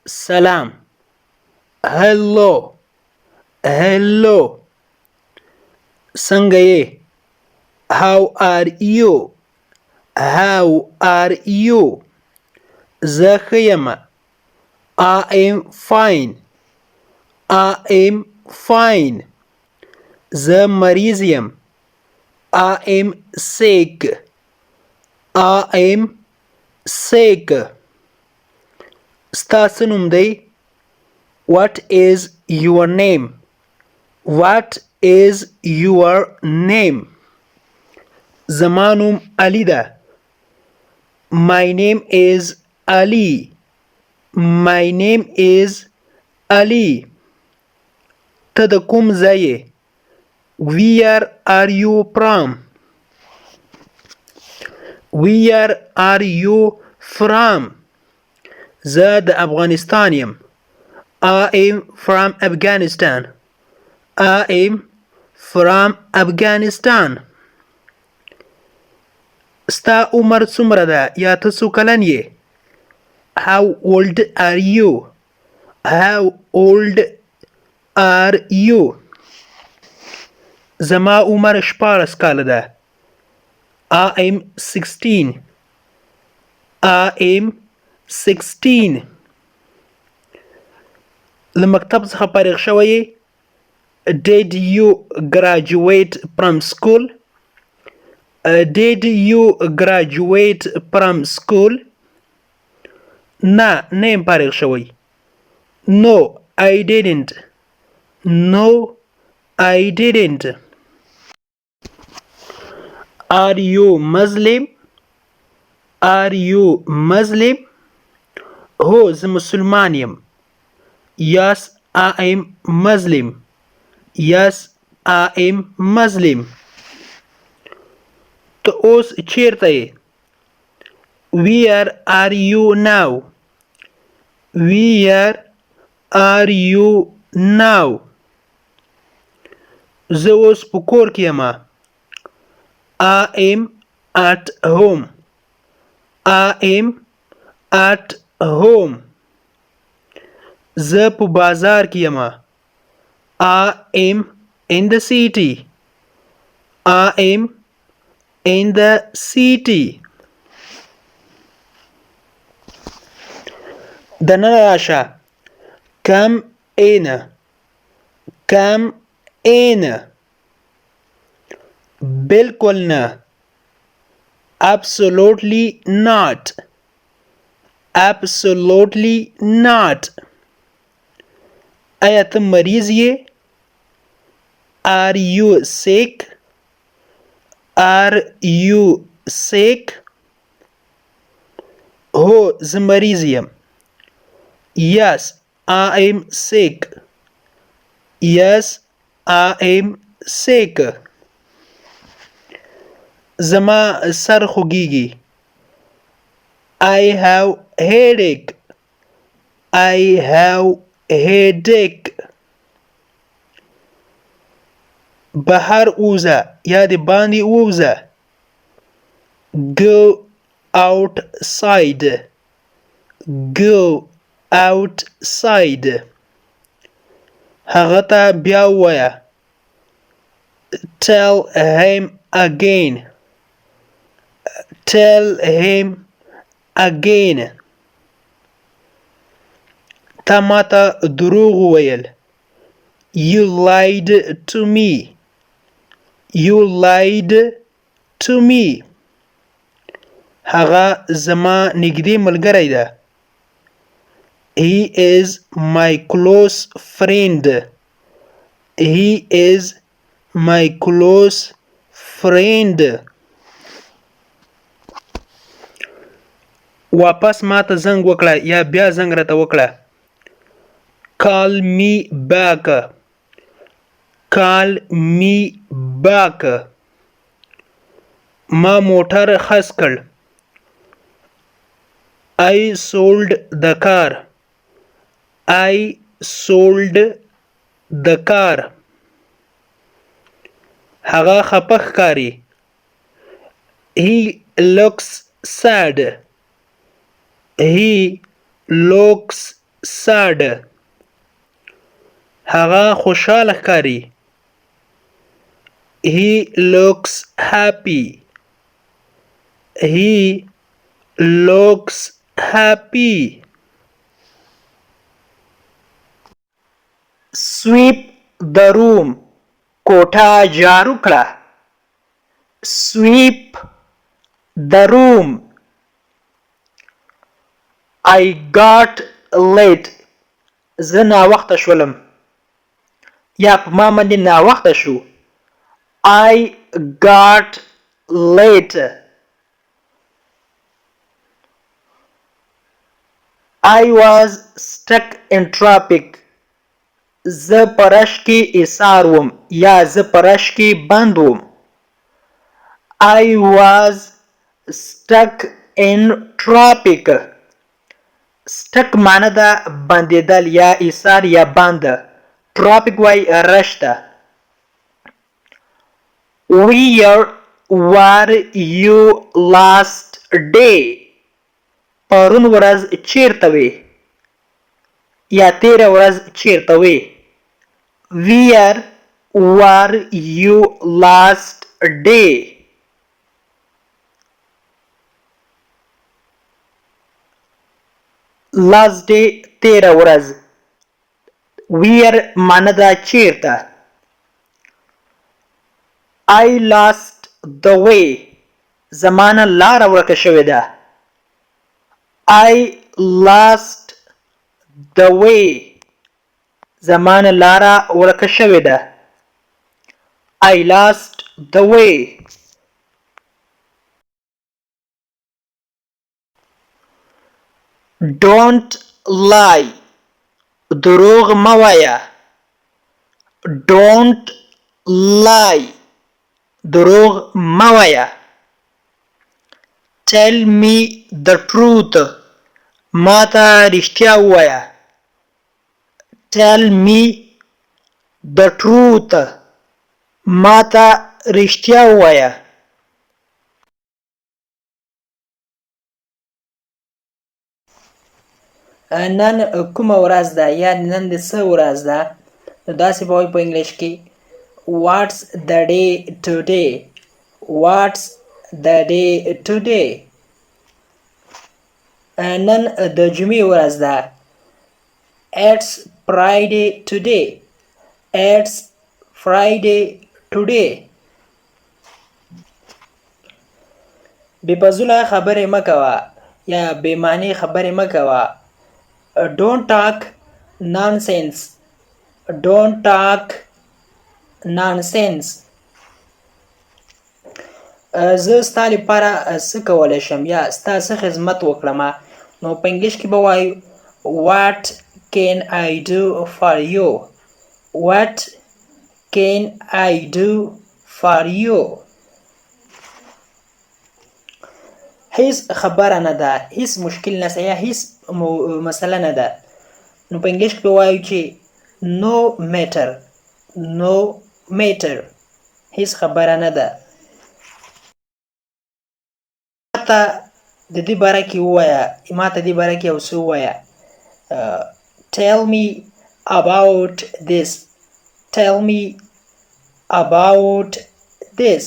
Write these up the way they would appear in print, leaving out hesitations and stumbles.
salam, hello, hello, څنګه یې؟ how are you, how are you, زه ښه یم. I am fine, I am fine, زه مریض یم. I am sick, I am sick, ستا څه نوم دی؟ What is your name, what is your name, زما نوم علي ده. My name is Ali, my name is Ali, ته د کوم ځای یې؟ Where are you from, where are you from, زه د افغانستان یم. I am from Afghanistan, I am from Afghanistan, ستا عمر څومره ده یا ته څو کلن یې؟ How old are you, how old are you, زما عمر 14 کاله ده. I am 16, I am 16, له مکتب څخه فارغ شوی یې؟ Did you graduate from school, did you graduate from school, نه یم فارغ شوی. No, I didn't, no, I didn't, Are you Muslim, are you Muslim, هو زه مسلمان یم. Yes, I am Muslim, yes, I am Muslim, ته اوس چیرته یې؟ Where are you now, where are you now, زه اوس په کور کې یم. I am at home, I am at home, زه په بازار کې یم. I am in the city, I am in the city, دننه راشه. Come in, come in, بالکل نه. Absolutely not, absolutely not, آیا ته مریض یې؟ Are you sick, are you sick, هو زه مریض یم. Yes, I am sick, yes, I am sick, زما سر خوږیږي. I have headache, I have headache, بهر ووځه یا د باندې ووځه. Go outside, go outside, هغه ته بیا ووایه. Tell him again, tell him again, تا ماته دروغ وویل. You lied to me, you lied to me, هغه زما نږدې ملګری ده. He is my close friend, he is my close friend, واپس ماته زنګ وکړه یا بیا زنګ راته وکړه. Call me back, call me back, ما موټر خرڅ کړ. I sold the car, I sold the car, هغه خپه ښکاري. He looks sad, he looks sad. هغه خوشحاله ښکاري. He looks happy. He looks happy. Sweep the room. کوټه جارو کړه. Sweep the room. I got late. زه ناوخته شولم. یا په ما باندې ناوخته شو. I got late. I was stuck in traffic. زه په رش کې ایسار وم یا زه په رش کې بند وم. I was stuck in traffic. stuck معنی ده بندېدل یا ایسار یا بند. traffic وای رش ته. Where were you last day? پرون ورځ چیرته وې یا تیره ورځ چیرته وې. Where were you last day? last day تیره ورځ. Where معنی ده چیرته. I lost the way. زمانه لاره ورکه شوې ده. I lost the way. زمانه لاره ورکه شوې ده. I lost the way. Don't lie. دروغ مه وایه. Don't lie. دروغ مه وایه. Tell me the truth. ما ته رښتیا ووایه. Tell me the truth. ما ته رښتیا ووایه. نن کومه ورځ ده یا نن د څه ورځ ده نو داسې به وایو په انګلیش کې What's the day today? What's the day today? نن د جمعې ورځ ده. It's Friday today. It's Friday today. بې فضوله خبرې مه کوه یا بې معنی خبرې مه کوه. Don't talk nonsense. Don't talk nonsense. زه ستا لپاره څه کولی شم یا ستا څه خدمت وکړمه نو په انګلیش کې به وایو What can I do for you? What can I do for you? هیڅ خبره نه ده. هیڅ مشکل نشته یا هیڅ مسله نه ده نو په انګلیش کې به وایو چې No matter. No matter. هیڅ خبره نه ده. ماته د دې باره کې ووایه. ماته دې باره کې یو څه ووایه. Tell me about this. Tell me about this.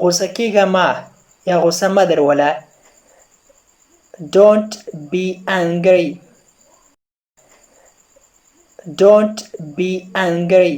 غوسه کېږه مه یا غوسه مه دروله. Don't be angry. Don't be angry.